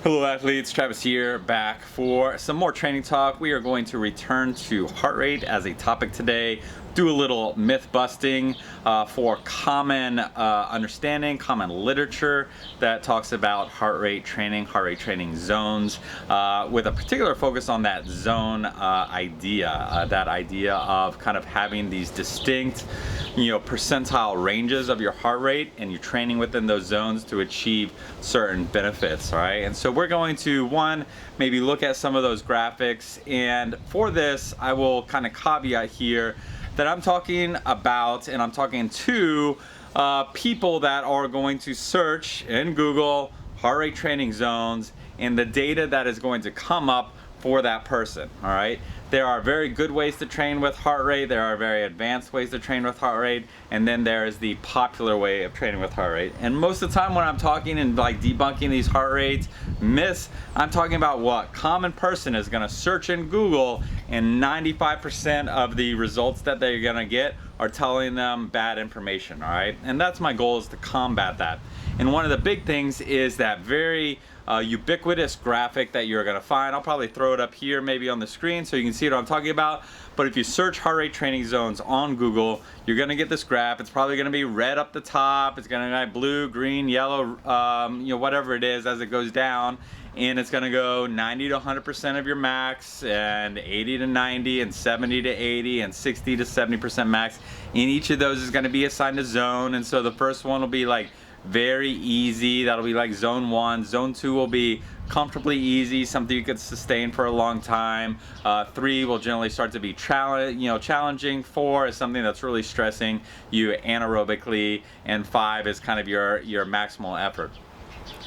Hello athletes, Travis here, back for some more training talk. We are going to return to heart rate as a topic today, do a little myth busting for common understanding, common literature that talks about heart rate training zones, with a particular focus on that zone idea, that idea of kind of having these distinct, percentile ranges of your heart rate, and you're training within those zones to achieve certain benefits, all right? And so we're going to, maybe look at some of those graphics, and for this, I will kind of caveat here that I'm talking about, and I'm talking to people that are going to search in Google heart rate training zones and the data that is going to come up for that person, all right? There are very good ways to train with heart rate, there are very advanced ways to train with heart rate, and then there is the popular way of training with heart rate. And most of the time when I'm talking and like debunking these heart rate myths, I'm talking about what common person is gonna search in Google, and 95% of the results that they're gonna get are telling them bad information, all right? And that's my goal, is to combat that. And one of the big things is that very ubiquitous graphic that you're gonna find. I'll probably throw it up here maybe on the screen so you can see what I'm talking about. But if you search heart rate training zones on Google, you're gonna get this graph. It's probably gonna be red up the top. It's gonna be blue, green, yellow, whatever it is as it goes down. And it's gonna go 90 to 100% of your max, and 80 to 90, and 70 to 80, and 60 to 70% max. And each of those is gonna be assigned a zone. And so the first one will be like very easy, that'll be like zone 1. Zone 2 will be comfortably easy, something you could sustain for a long time. 3 will generally start to be challenging. 4 is something that's really stressing you anaerobically, and 5 is kind of your maximal effort.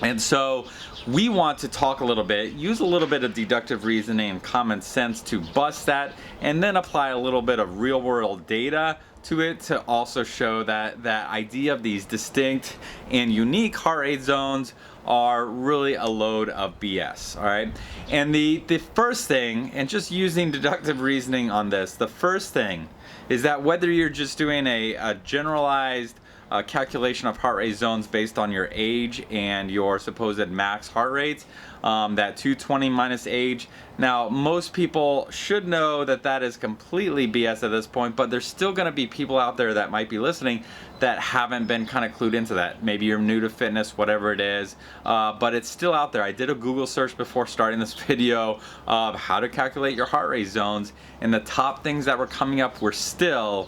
And so we want to talk a little bit, use a little bit of deductive reasoning and common sense to bust that, and then apply a little bit of real world data to it to also show that that idea of these distinct and unique heart rate zones are really a load of BS, all right? And the first thing, and just using deductive reasoning on this, the first thing is that whether you're just doing a generalized calculation of heart rate zones based on your age and your supposed max heart rates, that 220 minus age. Now, most people should know that that is completely BS at this point, but there's still gonna be people out there that might be listening that haven't been kind of clued into that. Maybe you're new to fitness, whatever it is, but it's still out there. I did a Google search before starting this video of how to calculate your heart rate zones, and the top things that were coming up were still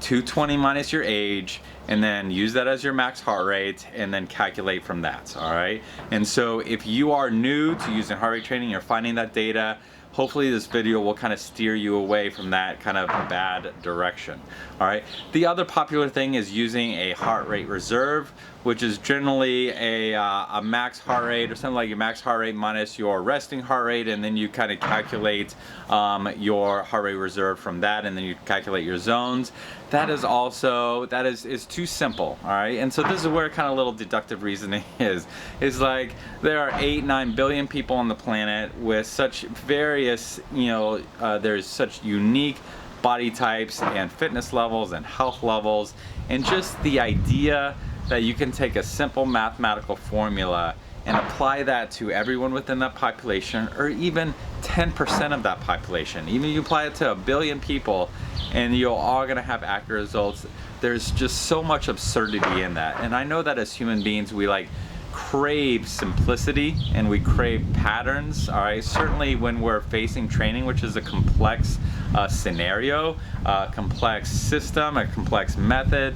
220 minus your age, and then use that as your max heart rate, and then calculate from that, all right? And so if you are new to using heart rate training, you're finding that data, hopefully this video will kind of steer you away from that kind of bad direction, all right? The other popular thing is using a heart rate reserve, which is generally a max heart rate, or something like your max heart rate minus your resting heart rate, and then you kind of calculate your heart rate reserve from that, and then you calculate your zones. That is also, is too simple, all right? And so this is where kind of little deductive reasoning is like there are 8-9 billion people on the planet with such various, there's such unique body types and fitness levels and health levels, and just the idea that you can take a simple mathematical formula and apply that to everyone within that population, or even 10% of that population. Even if you apply it to 1 billion people, and you're all gonna have accurate results. There's just so much absurdity in that. And I know that as human beings, we crave simplicity and we crave patterns, all right? Certainly when we're facing training, which is a complex scenario, a complex system, a complex method,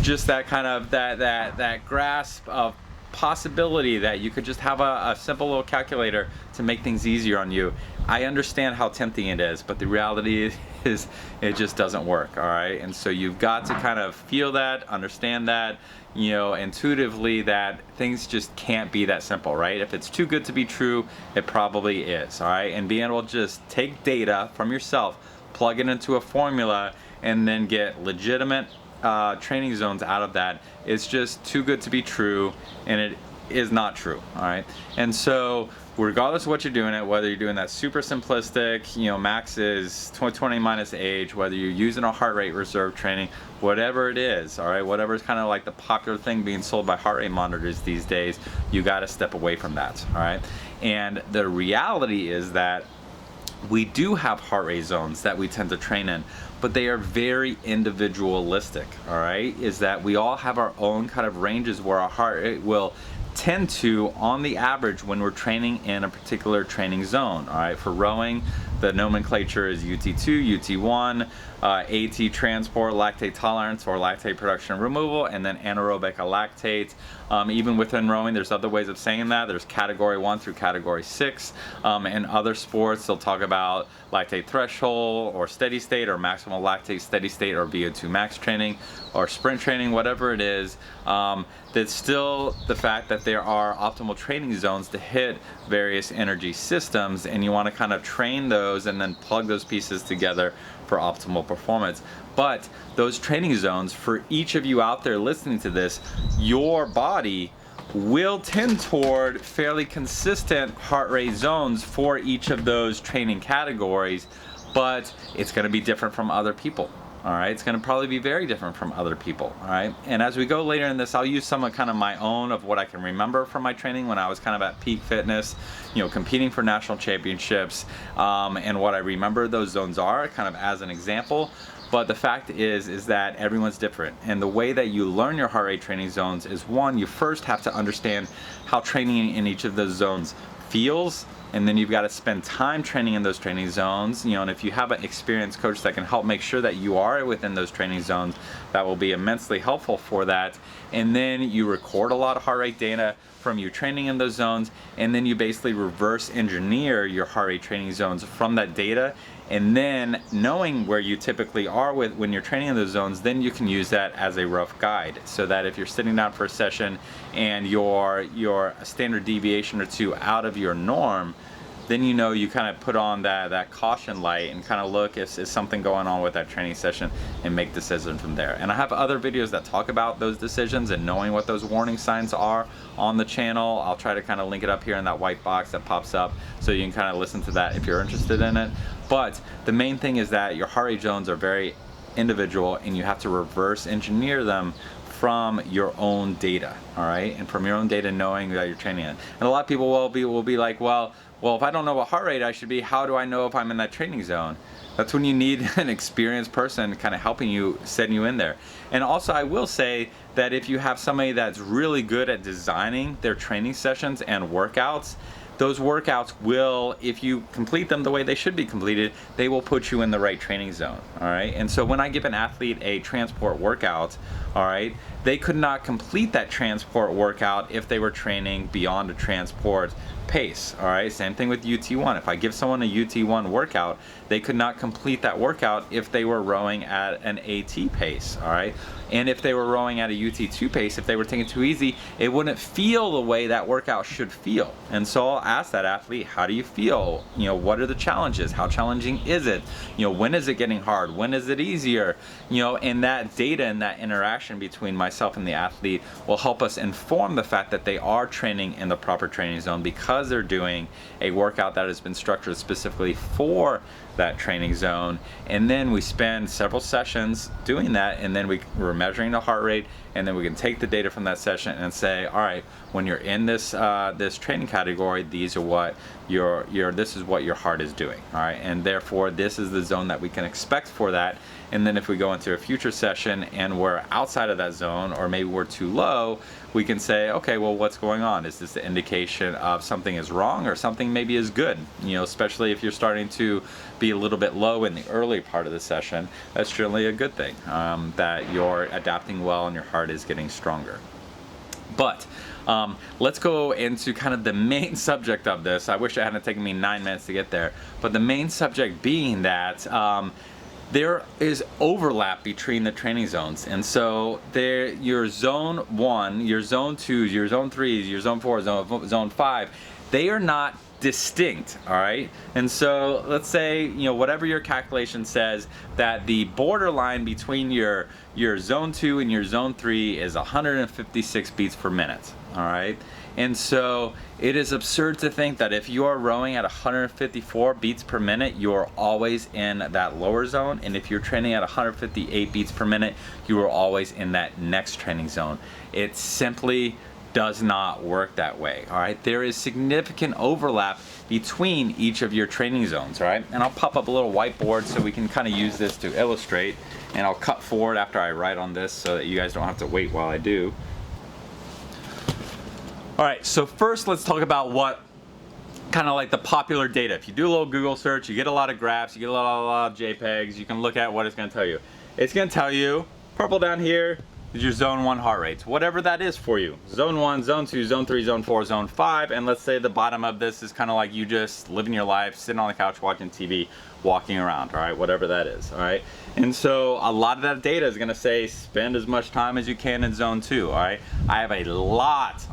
just that kind of, that grasp of possibility that you could just have a simple little calculator to make things easier on you. I understand how tempting it is, but the reality is it just doesn't work, all right? And so you've got to kind of feel that, understand that, intuitively, that things just can't be that simple, right? If it's too good to be true, it probably is, all right? And being able to just take data from yourself, plug it into a formula, and then get legitimate training zones out of that, it's just too good to be true, and it is not true. All right, and so regardless of what you're doing it, whether you're doing that super simplistic, max is 20 minus age, whether you're using a heart rate reserve training, whatever it is, all right, whatever is kind of like the popular thing being sold by heart rate monitors these days, you got to step away from that. All right, and the reality is that we do have heart rate zones that we tend to train in, but they are very individualistic. All right, is that we all have our own kind of ranges where our heart rate will tend to, on the average, when we're training in a particular training zone. All right, for rowing, the nomenclature is UT2, UT1, AT transport, lactate tolerance or lactate production and removal, and then anaerobic lactate. Even within rowing, there's other ways of saying that. There's category 1 through category 6. In other sports, they'll talk about lactate threshold or steady state or maximal lactate steady state or VO2 max training or sprint training, whatever it is. That's still the fact that there are optimal training zones to hit various energy systems, and you want to kind of train those and then plug those pieces together for optimal performance. But those training zones, for each of you out there listening to this, your body will tend toward fairly consistent heart rate zones for each of those training categories, but it's going to be different from other people. All right, it's going to probably be very different from other people. All right, and as we go later in this, I'll use some of kind of my own of what I can remember from my training when I was kind of at peak fitness, competing for national championships, and what I remember those zones are, kind of as an example. But the fact is that everyone's different, and the way that you learn your heart rate training zones is, one, you first have to understand how training in each of those zones feels. And then you've got to spend time training in those training zones, and if you have an experienced coach that can help make sure that you are within those training zones, that will be immensely helpful for that. And then you record a lot of heart rate data from you training in those zones, and then you basically reverse engineer your heart rate training zones from that data. And then knowing where you typically are when you're training in those zones, then you can use that as a rough guide, so that if you're sitting down for a session and you're a standard deviation or two out of your norm, then you kind of put on that caution light and kind of look if is something going on with that training session and make decisions from there. And I have other videos that talk about those decisions and knowing what those warning signs are on the channel. I'll try to kind of link it up here in that white box that pops up, so you can kind of listen to that if you're interested in it. But the main thing is that your heart rate zones are very individual, and you have to reverse engineer them from your own data, all right? And from your own data, knowing that you're training it. And a lot of people will be like, well, if I don't know what heart rate I should be, how do I know if I'm in that training zone? That's when you need an experienced person kind of helping you, setting you in there. And also, I will say that if you have somebody that's really good at designing their training sessions and workouts, those workouts will, if you complete them the way they should be completed, they will put you in the right training zone, all right? And so when I give an athlete a transport workout, all right, they could not complete that transport workout if they were training beyond a transport pace, all right? Same thing with UT1. If I give someone a UT1 workout, they could not complete that workout if they were rowing at an AT pace, all right? And if they were rowing at a UT2 pace, if they were taking it too easy, it wouldn't feel the way that workout should feel. And so I'll ask that athlete, how do you feel? What are the challenges? How challenging is it? When is it getting hard? When is it easier? And that data and that interaction between myself and the athlete will help us inform the fact that they are training in the proper training zone, because they're doing a workout that has been structured specifically for that training zone. And then we spend several sessions doing that, and then we're measuring the heart rate, and then we can take the data from that session and say, all right, when you're in this this training category, these are what this is what your heart is doing, all right, and therefore this is the zone that we can expect for that. And then if we go into a future session and we're outside of that zone, or maybe we're too low, we can say, okay, well, what's going on? Is this the indication of something is wrong, or something maybe is good? Especially if you're starting to be a little bit low in the early part of the session, that's generally a good thing, that you're adapting well and your heart is getting stronger. But let's go into kind of the main subject of this. I wish it hadn't taken me 9 minutes to get there, but the main subject being that there is overlap between the training zones. And so your zone 1, your zone 2, your zone 3, your zone 4, zone 5, they are not distinct, all right? And so let's say, whatever your calculation says, that the borderline between your zone 2 and your zone 3 is 156 beats per minute, all right? And so it is absurd to think that if you are rowing at 154 beats per minute, you are always in that lower zone. And if you're training at 158 beats per minute, you are always in that next training zone. It simply does not work that way. All right, there is significant overlap between each of your training zones. All right, and I'll pop up a little whiteboard so we can kind of use this to illustrate, and I'll cut forward after I write on this so that you guys don't have to wait while I do. All right, so first let's talk about what kind of like the popular data. If you do a little Google search, you get a lot of graphs, you get a lot of JPEGs, you can look at what it's going to tell you. It's going to tell you purple down here is your zone 1 heart rates, whatever that is for you. Zone 1, zone 2, zone 3, zone 4, zone 5, and let's say the bottom of this is kind of like you just living your life, sitting on the couch watching TV, walking around, all right, whatever that is, all right? And so a lot of that data is gonna say spend as much time as you can in zone 2, all right? I have a lot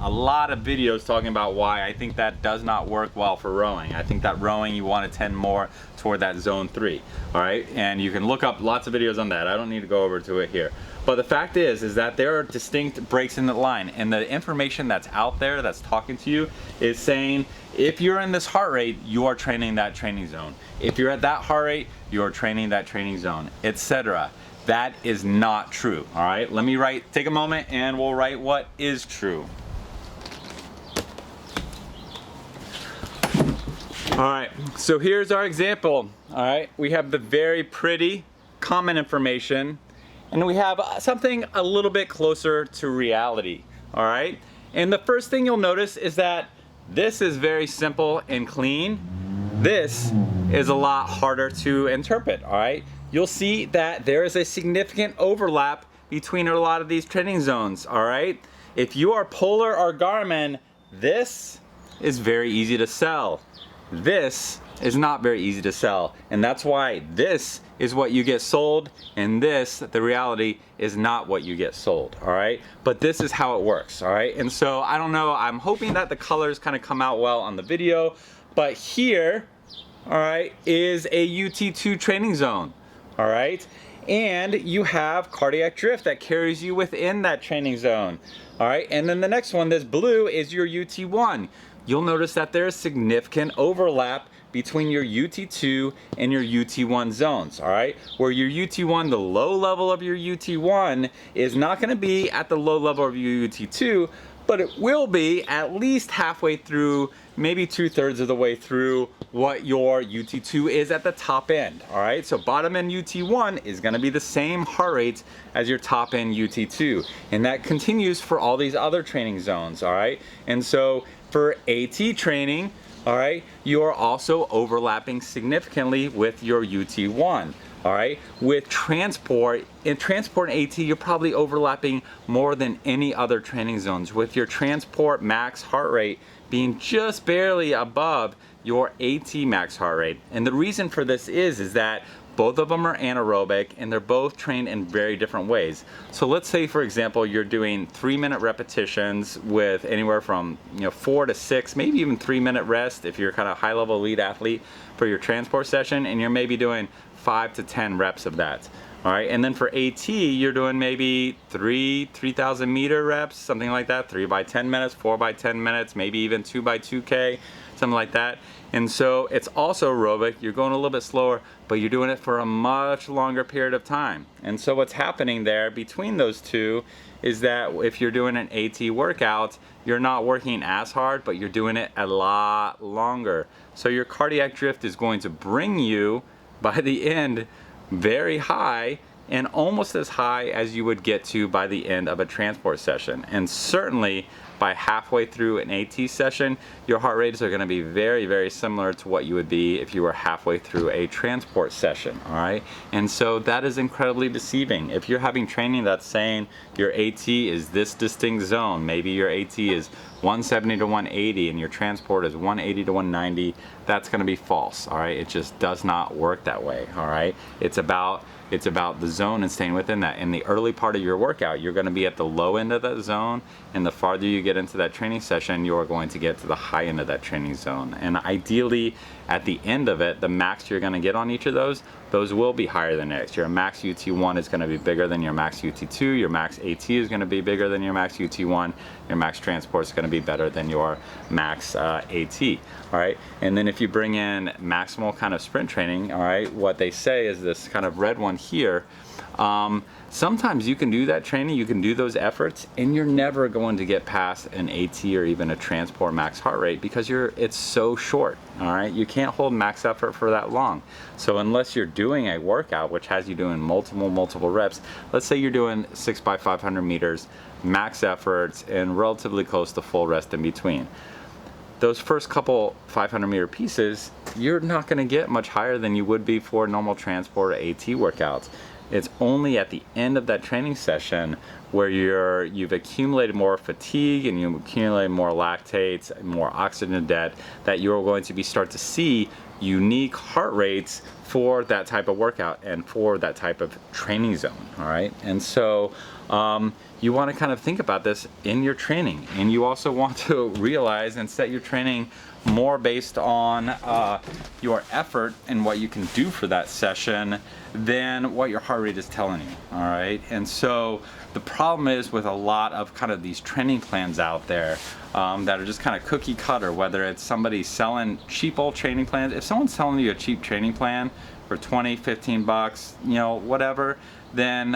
of videos talking about why I think that does not work well for rowing. I think that rowing, you wanna tend more toward that zone 3, all right? And you can look up lots of videos on that. I don't need to go over to it here. But the fact is that there are distinct breaks in the line, and the information that's out there that's talking to you is saying if you're in this heart rate, you are training that training zone. If you're at that heart rate, you're training that training zone, etc. That is not true, all right? Let me take a moment and we'll write what is true. All right, so here's our example, all right? We have the very pretty common information, and we have something a little bit closer to reality, all right? And the first thing you'll notice is that this is very simple and clean. This is a lot harder to interpret, all right? You'll see that there is a significant overlap between a lot of these training zones, all right? If you are Polar or Garmin, this is very easy to sell. This is not very easy to sell, and that's why this is what you get sold, and this, the reality, is not what you get sold, all right? But this is how it works, all right? And so I don't know, I'm hoping that the colors kind of come out well on the video, but here, all right, is a UT2 training zone, all right? And you have cardiac drift that carries you within that training zone, all right? And then the next one, this blue, is your UT1. You'll notice that there is significant overlap between your UT2 and your UT1 zones, all right? Where your UT1, the low level of your UT1 is not gonna be at the low level of your UT2, but it will be at least halfway through, maybe 2/3 of the way through what your UT2 is at the top end, all right? So bottom end UT1 is gonna be the same heart rate as your top end UT2, and that continues for all these other training zones, all right? And so for AT training, all right, you are also overlapping significantly with your UT1, all right? With transport, in transport and AT, you're probably overlapping more than any other training zones, with your transport max heart rate being just barely above your AT max heart rate. And the reason for this is that both of them are anaerobic, and they're both trained in very different ways. So let's say, for example, you're doing 3-minute repetitions with anywhere from 4 to 6, maybe even 3-minute rest if you're kind of high-level elite athlete for your transport session, and you're maybe doing 5 to 10 reps of that. All right, and then for AT, you're doing maybe 3,000 meter reps, something like that, 3 by 10 minutes, 4 by 10 minutes, maybe even 2 by 2K, something like that. And so it's also aerobic, you're going a little bit slower, but you're doing it for a much longer period of time. And so what's happening there between those two is that if you're doing an AT workout, you're not working as hard, but you're doing it a lot longer. So your cardiac drift is going to bring you, by the end, very high, and almost as high as you would get to by the end of a transport session. And certainly by halfway through an AT session, your heart rates are gonna be very, very similar to what you would be if you were halfway through a transport session, all right? And so that is incredibly deceiving. If you're having training that's saying your AT is this distinct zone, maybe your AT is 170 to 180 and your transport is 180 to 190, that's gonna be false, all right? It just does not work that way, all right? It's about the zone and staying within that. In the early part of your workout, you're gonna be at the low end of that zone, and the farther you get get into that training session, you're going to get to the high end of that training zone. And ideally, at the end of it, the max you're going to get on each of those will be higher than next. Your max UT1 is going to be bigger than your max UT2. Your max AT is going to be bigger than your max UT1. Your max transport is going to be better than your max AT. All right. And then if you bring in maximal kind of sprint training, all right, what they say is this kind of red one here. Sometimes you can do that training, you can do those efforts, and you're never going to get past an AT or even a transport max heart rate because it's so short. All right, you can't hold max effort for that long. So unless you're doing a workout which has you doing multiple reps, let's say you're doing 6 by 500 meters, max efforts, and relatively close to full rest in between. Those first couple 500 meter pieces, you're not going to get much higher than you would be for normal transport or AT workouts. It's only at the end of that training session where you've accumulated more fatigue and you've accumulated more lactates and more oxygen debt that you're going to start to see unique heart rates for that type of workout and for that type of training zone. All right, and so you want to kind of think about this in your training, and you also want to realize and set your training more based on your effort and what you can do for that session than what your heart rate is telling you. All right, and so the problem is with a lot of kind of these training plans out there that are just kind of cookie cutter, whether it's somebody selling cheap old training plans. If someone's selling you a cheap training plan for 20, 15 bucks, you know, whatever, then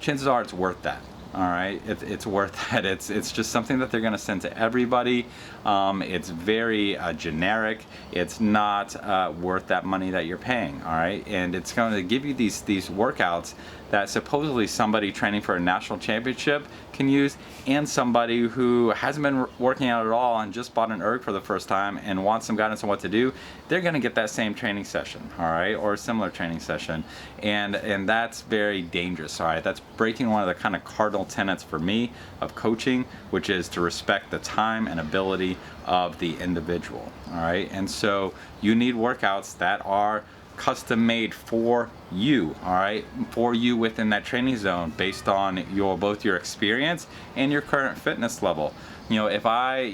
chances are it's worth that. All right, it's worth that. It's just something that they're going to send to everybody. It's very generic. It's not worth that money that you're paying. All right, and it's going to give you these workouts that supposedly somebody training for a national championship can use, and somebody who hasn't been working out at all and just bought an erg for the first time and wants some guidance on what to do, they're going to get that same training session, all right, or a similar training session, and that's very dangerous. All right, that's breaking one of the kind of cardinal tenets for me of coaching, which is to respect the time and ability of the individual. All right, and so you need workouts that are custom made for you, all right, for you within that training zone based on both your experience and your current fitness level. You know, if I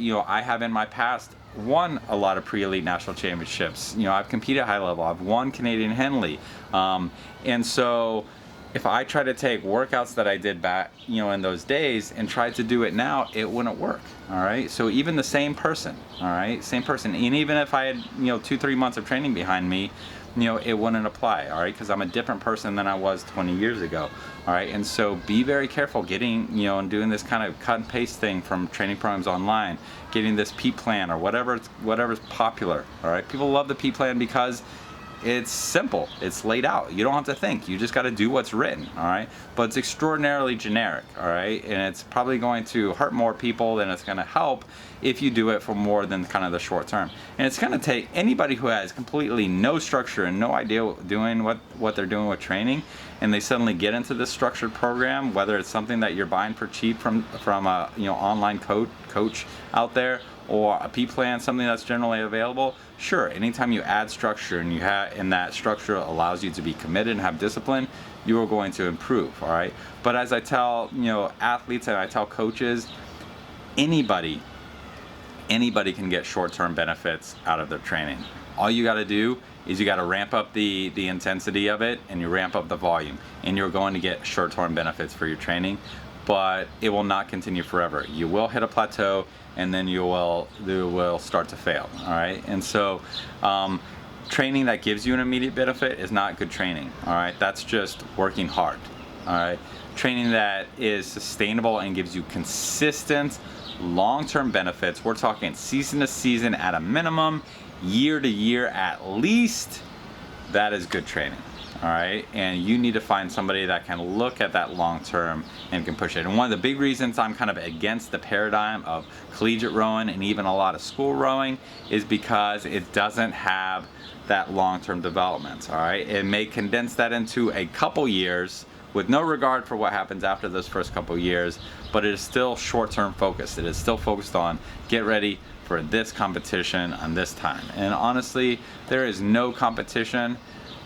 have in my past won a lot of pre-elite national championships. You know, I've competed at high level. I've won Canadian Henley, and so if I try to take workouts that I did back, in those days and try to do it now, it wouldn't work. All right. So even the same person, and even if I had, 2-3 months of training behind me, it wouldn't apply. All right. Because I'm a different person than I was 20 years ago. All right. And so be very careful getting, and doing this kind of cut and paste thing from training programs online, getting this P plan or whatever's popular. All right. People love the P plan because it's simple. It's laid out. You don't have to think. You just got to do what's written, all right? But it's extraordinarily generic, all right? And it's probably going to hurt more people than it's going to help if you do it for more than kind of the short term. And it's going to take anybody who has completely no structure and no idea doing what they're doing with training, and they suddenly get into this structured program, whether it's something that you're buying for cheap from a online coach out there, or a P plan, something that's generally available. Sure, anytime you add structure and that structure allows you to be committed and have discipline, you are going to improve, all right? But as I tell, athletes and I tell coaches, anybody can get short-term benefits out of their training. All you got to do is you got to ramp up the intensity of it, and you ramp up the volume, and you're going to get short-term benefits for your training, but it will not continue forever. You will hit a plateau, and then you will start to fail, all right? And so training that gives you an immediate benefit is not good training, all right? That's just working hard, all right? Training that is sustainable and gives you consistent long-term benefits, we're talking season to season at a minimum, year to year at least, that is good training. All right, and you need to find somebody that can look at that long term and can push it. And one of the big reasons I'm kind of against the paradigm of collegiate rowing and even a lot of school rowing is because it doesn't have that long term development. All right, it may condense that into a couple years with no regard for what happens after those first couple years, but it is still short term focused. It is still focused on get ready for this competition on this time. And honestly, there is no competition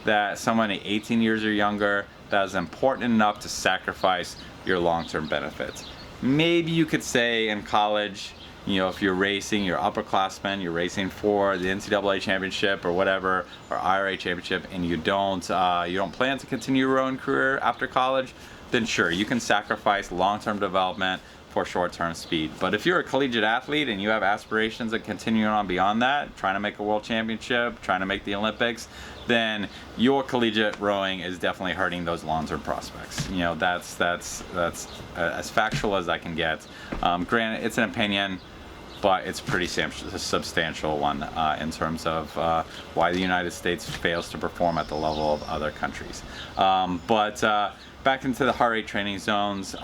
that someone 18 years or younger that is important enough to sacrifice your long-term benefits. Maybe you could say in college, you know, if you're racing, you're upperclassmen, you're racing for the NCAA championship or whatever, or IRA championship, and you don't plan to continue your rowing career after college, then sure, you can sacrifice long-term development for short-term speed. But if you're a collegiate athlete and you have aspirations of continuing on beyond that, trying to make a world championship, trying to make the Olympics, then your collegiate rowing is definitely hurting those long-term prospects. You know, that's as factual as I can get. Granted, it's an opinion, but it's pretty substantial one in terms of why the United States fails to perform at the level of other countries. But back into the heart rate training zones,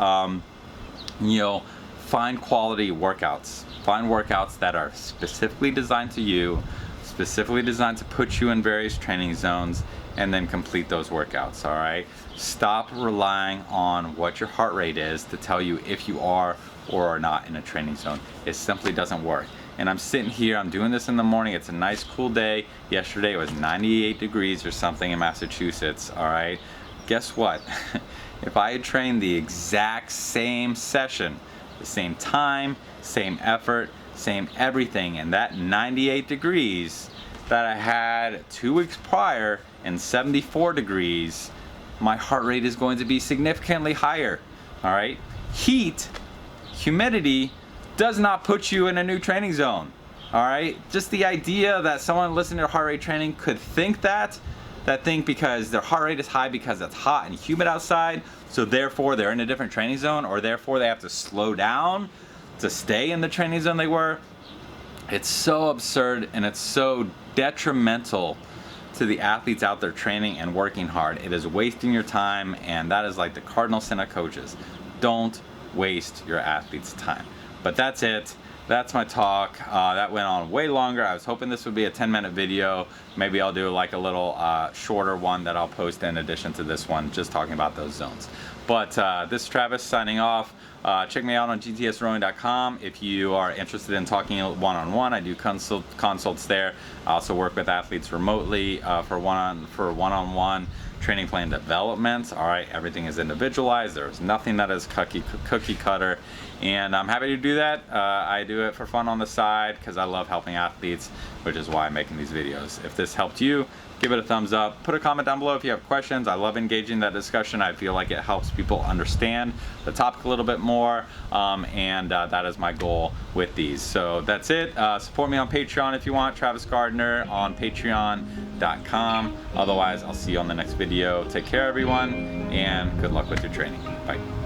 you know, find quality workouts. Find workouts that are specifically designed to you, specifically designed to put you in various training zones, and then complete those workouts, all right? Stop relying on what your heart rate is to tell you if you are or are not in a training zone. It simply doesn't work. And I'm sitting here, I'm doing this in the morning, it's a nice cool day. Yesterday it was 98 degrees or something in Massachusetts, all right? Guess what? If I had trained the exact same session, the same time, same effort, same everything, and that 98 degrees that I had 2 weeks prior in 74 degrees, my heart rate is going to be significantly higher, all right? Heat, humidity, does not put you in a new training zone, all right? Just the idea that someone listening to heart rate training could think that think because their heart rate is high because it's hot and humid outside, so therefore they're in a different training zone, or therefore they have to slow down to stay in the training zone they were. It's so absurd, and it's so detrimental to the athletes out there training and working hard. It is wasting your time, and that is like the cardinal sin of coaches. Don't waste your athletes' time. But that's it. That's my talk. That went on way longer. I was hoping this would be a 10-minute video. Maybe I'll do like a little shorter one that I'll post in addition to this one, just talking about those zones. But this is Travis signing off. Check me out on gtsrowing.com if you are interested in talking one-on-one. I do consults there. I also work with athletes remotely for one-on-one training plan development. All right, everything is individualized. There's nothing that is cookie cutter, and I'm happy to do that. I do it for fun on the side because I love helping athletes, which is why I'm making these videos. If this helped you, give it a thumbs up. Put a comment down below if you have questions. I love engaging that discussion. I feel like it helps people understand the topic a little bit more, and that is my goal with these. So that's it. Support me on Patreon if you want. Travis Gardner on patreon.com. Otherwise, I'll see you on the next video. Take care, everyone, and good luck with your training. Bye.